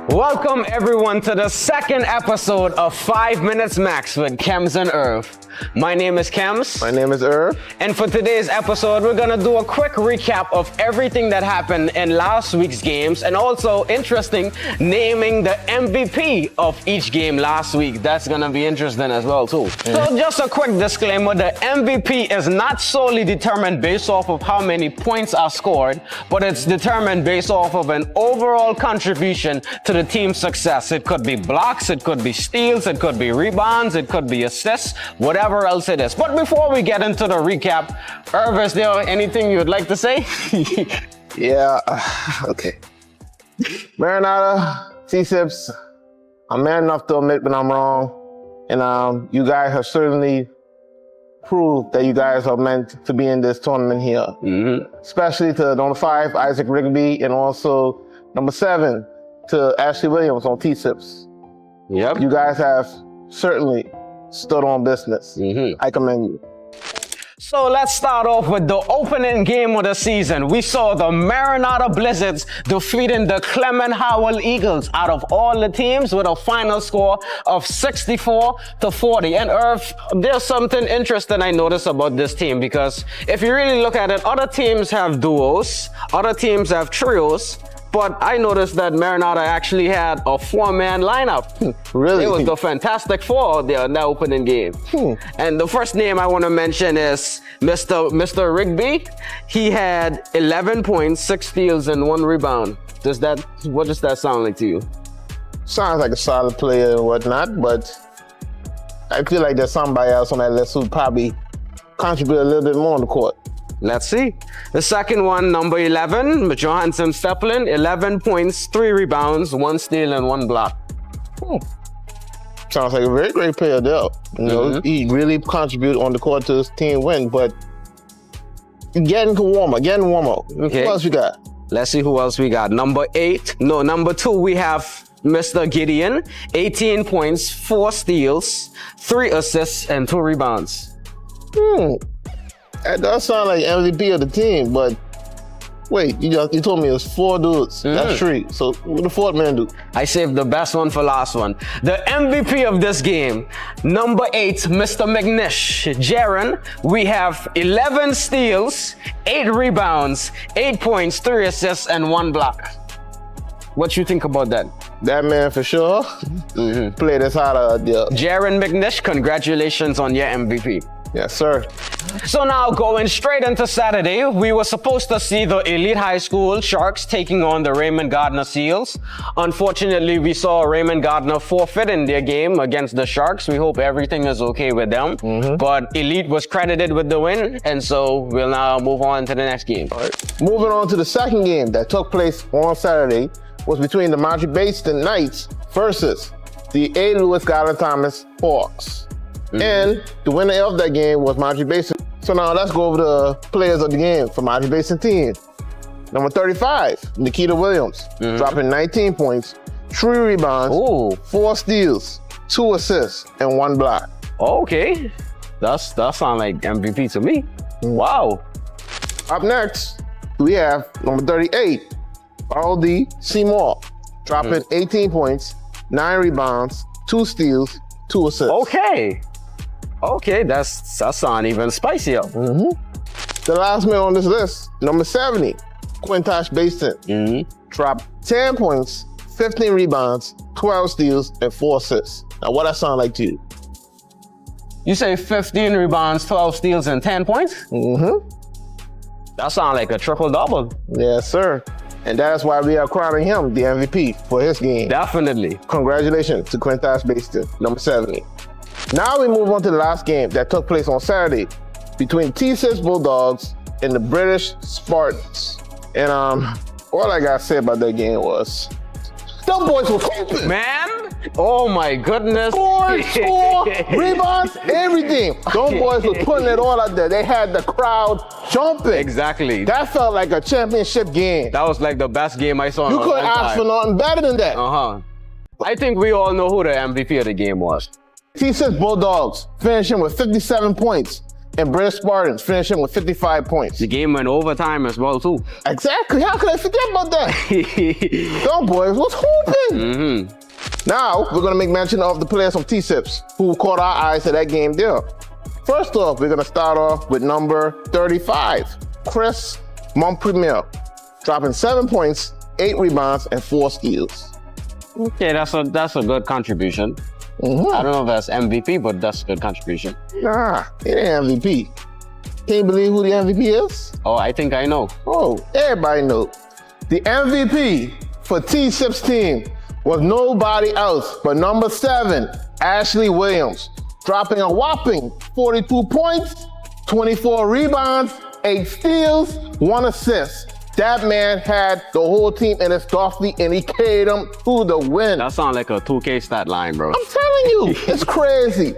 Welcome everyone to the second episode of 5 Minutes Max with KEMZ and IRV. My name is KEMZ. My name is IRV. And for today's episode, we're gonna do a quick recap of everything that happened in last week's games, and also interesting, naming the MVP of each game last week. That's gonna be interesting as well too. So just a quick disclaimer, the MVP is not solely determined based off of how many points are scored, but it's determined based off of an overall contribution to the team's success. It could be blocks, it could be steals, it could be rebounds, it could be assists, whatever else it is. But before we get into the recap, IRV, is there anything you would like to say? Yeah, okay. Maranatha, T-Sips, I'm man enough to admit when I'm wrong. And you guys have certainly proved that you guys are meant to be in this tournament here. Especially to number 5, Isaac Rigby, and also number 7, to Ashley Williams on T-Sips. Yep. You guys have certainly stood on business. I commend you. So let's start off with the opening game of the season. We saw the Maranatha Blizzards defeating the Clement Howell Eagles out of all the teams with a final score of 64-40. And IRV, there's something interesting I noticed about this team, because if you really look at it, other teams have duos, other teams have trios, but I noticed that Maranatha actually had a 4-man lineup. Really? It was the Fantastic Four there in that opening game. And the first name I want to mention is Mr. Rigby. He had 11 points, 6 steals, and 1 rebound. What does that sound like to you? Sounds like a solid player and whatnot, but I feel like there's somebody else on that list who probably contribute a little bit more on the court. Let's see. The second one, number 11, Johansson Steplin, 11 points, 3 rebounds, 1 steal, and 1 block. Sounds like a very great player there. You know, he really contributed on the court to his team win, but getting warmer. Okay. Who else we got? Let's see who else we got. Number 2, we have Mr. Gideon, 18 points, 4 steals, 3 assists, and 2 rebounds. That does sound like MVP of the team, but wait, you told me it was 4 dudes. That's 3. So what the 4th man do? I saved the best one for last one. The MVP of this game, number 8, Mr. McNish, Jaron. We have 11 steals, 8 rebounds, 8 points, 3 assists, and 1 block. What you think about that? That man for sure played as hard out there. Jaron McNish, congratulations on your MVP. Yes, sir. So now going straight into Saturday, we were supposed to see the Elite High School Sharks taking on the Raymond Gardner Seals. Unfortunately, we saw Raymond Gardner forfeit in their game against the Sharks. We hope everything is okay with them. But Elite was credited with the win, and so we'll now move on to the next game. All right. Moving on to the second game that took place on Saturday was between the Maji Bas Knights versus the A. Lewis Gardner Thomas Hawks. And the winner of that game was Maji Bas. So now let's go over the players of the game for Maji Bas team. Number 35, Nikita Williams, dropping 19 points, 3 rebounds, 4 steals, 2 assists, and 1 block. Okay, that sounds like MVP to me. Wow. Up next, we have number 38, R.D. Seymour, dropping 18 points, 9 rebounds, 2 steals, 2 assists. Okay, that sounds even spicier. The last man on this list, number 70, Quintosh Baston, dropped 10 points, 15 rebounds, 12 steals, and 4 assists. Now, what that sound like to you? You say 15 rebounds, 12 steals, and 10 points? That sounds like a triple-double. Yes, sir. And that's why we are crowning him the MVP for his game. Definitely. Congratulations to Quintosh Baston, number 70. Now we move on to the last game that took place on Saturday between T16 Bulldogs and the British Spartans. And all I gotta say about that game was, them boys were open. Man, oh my goodness. Score, rebounds, everything. Them boys were putting it all out there. They had the crowd jumping. Exactly. That felt like a championship game. That was like the best game I saw in a You couldn't long ask time. for nothing better than that. I think we all know who the MVP of the game was. T16 Bulldogs finishing with 57 points, and British Spartans finishing with 55 points. The game went overtime as well too. Exactly. How could I forget about that? Them boys was hooping. Now, we're going to make mention of the players from T-Sips who caught our eyes to that game there. First off, we're going to start off with number 35, Chris Montpremier, dropping 7 points, 8 rebounds, and 4 steals. Okay, that's a good contribution. I don't know if that's MVP, but that's a good contribution. Nah, it ain't MVP. Can you believe who the MVP is? Oh, I think I know. Oh, everybody knows. The MVP for T-Sips team was nobody else but number 7, Ashley Williams, dropping a whopping 42 points, 24 rebounds, 8 steals, 1 assist. That man had the whole team in his trophy and he carried them to the win. That sounds like a 2K stat line, bro. I'm telling you, it's crazy.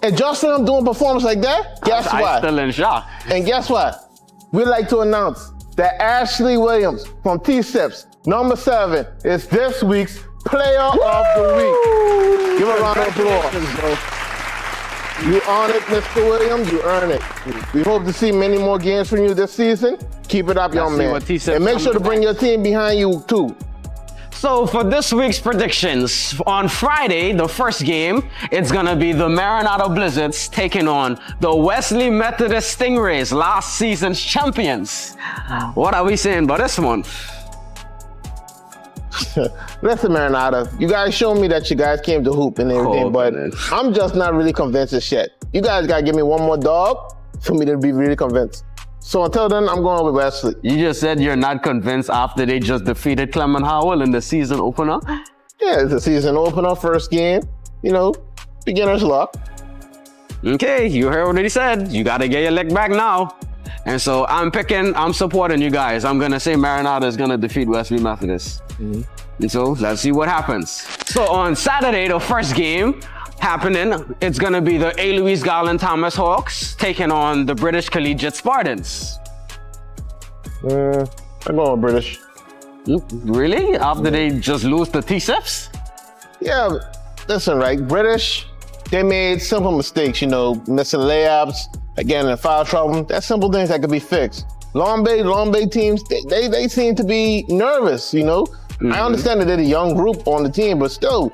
And just for them doing a performance like that, guess what? I'm still in shock. And guess what? We'd like to announce that Ashley Williams from T-Sips, number 7, is this week's Player of the Week. Give a round of applause. You earn it, Mr. Williams. You earn it. We hope to see many more games from you this season. Keep it up, young man. And make sure to bring your team behind you, too. So for this week's predictions, on Friday, the first game, it's going to be the Maranatha Blizzards taking on the Wesley Methodist Stingrays, last season's champions. What are we saying about this one? Listen, Maranatha, you guys showed me that you guys came to hoop and everything, but I'm just not really convinced as yet. You guys got to give me one more dog for me to be really convinced. So until then, I'm going with Wesley. You just said you're not convinced after they just defeated Clement Howell in the season opener? Yeah, it's a season opener, first game. You know, beginner's luck. Okay, you heard what he said. You got to get your leg back now. And so I'm supporting you guys. I'm going to say Maranatha is going to defeat Wesley Methodist. And so let's see what happens. So on Saturday, the first game happening, it's going to be the A. Louise Garland Thomas Hawks taking on the British Collegiate Spartans. I'm going with British. Really? After they just lose to T-Sips? Yeah, listen, right? British, they made simple mistakes, you know, missing layups, again in foul trouble. That's simple things that could be fixed. Long Bay teams, they seem to be nervous, you know? I understand that they're a young group on the team, but still,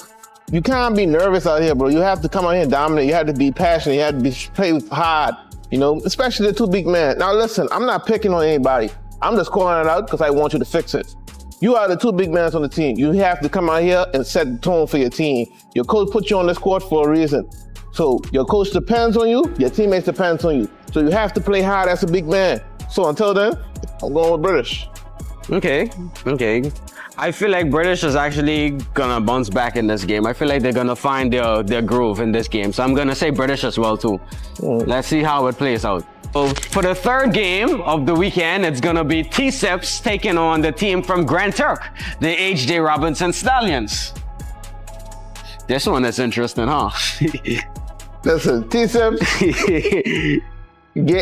you can't be nervous out here, bro. You have to come out here and dominate. You have to be passionate. You have to play hard, you know, especially the 2 big men. Now, listen, I'm not picking on anybody. I'm just calling it out because I want you to fix it. You are the 2 big men on the team. You have to come out here and set the tone for your team. Your coach put you on this court for a reason. So your coach depends on you. Your teammates depends on you. So you have to play hard as a big man. So until then, I'm going with British. Okay. I feel like British is actually gonna bounce back in this game. I feel like they're gonna find their groove in this game. So I'm gonna say British as well too. Let's see how it plays out. So for the third game of the weekend, it's gonna be T-Sips taking on the team from Grand Turk, the H.J. Robinson Stallions. This one is interesting, huh? Listen, T-Sips,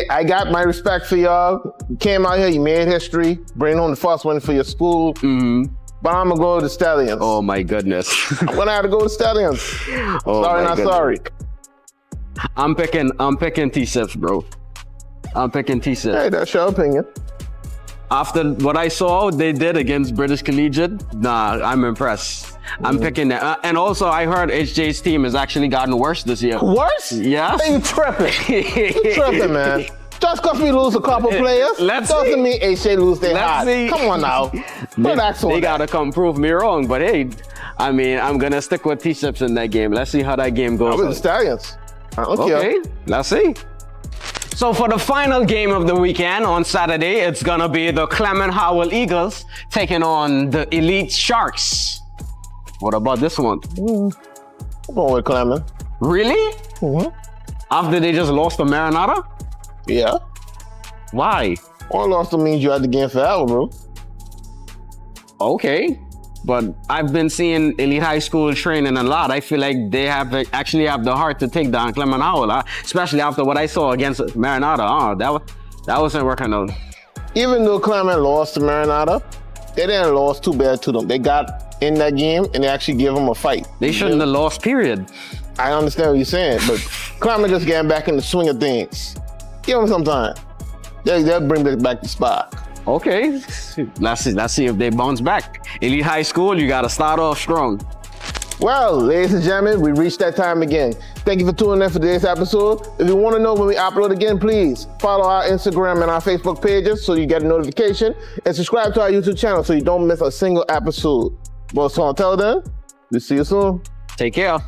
I got my respect for y'all. You came out here, you made history, bring home the first win for your school. But I'm gonna go with the Stallions. Oh my goodness. I'm gonna have to go with the Stallions. Sorry, not sorry. I'm picking T-Sips, bro. I'm picking T-Sips. Hey, that's your opinion. After what I saw they did against British Collegiate, nah, I'm impressed. I'm picking that. And also, I heard HJ's team has actually gotten worse this year. Worse? Yeah. Hey, you tripping. You tripping, man. Just because we lose a couple players doesn't mean HJ lose their heart. Come on now. They gotta come prove me wrong. But hey, I mean, I'm gonna stick with T-Sips in that game. Let's see how that game goes. I'm with the Stallions. Okay, let's see. So for the final game of the weekend on Saturday, it's gonna be the Clement Howell Eagles taking on the Elite Sharks. What about this one? I'm going with Clement. Really? After they just lost to Maranatha? Yeah. Why? One loss means you had the game forever, bro. Okay. But I've been seeing Elite High School training a lot. I feel like they actually have the heart to take down Clement Howell, especially after what I saw against Maranatha. That wasn't working out. Even though Clement lost to Maranatha, they didn't lose too bad to them. They got in that game and they actually gave them a fight. They shouldn't have lost, period. I understand what you're saying, but Clement just getting back in the swing of things. Give them some time. They'll bring it back to spark. Okay, let's see if they bounce back. Elite High School, you gotta start off strong. Well, ladies and gentlemen, we reached that time again. Thank you for tuning in for today's episode. If you want to know when we upload again, please follow our Instagram and our Facebook pages so you get a notification, and subscribe to our YouTube channel so you don't miss a single episode. Well, so until then, we'll see you soon. Take care.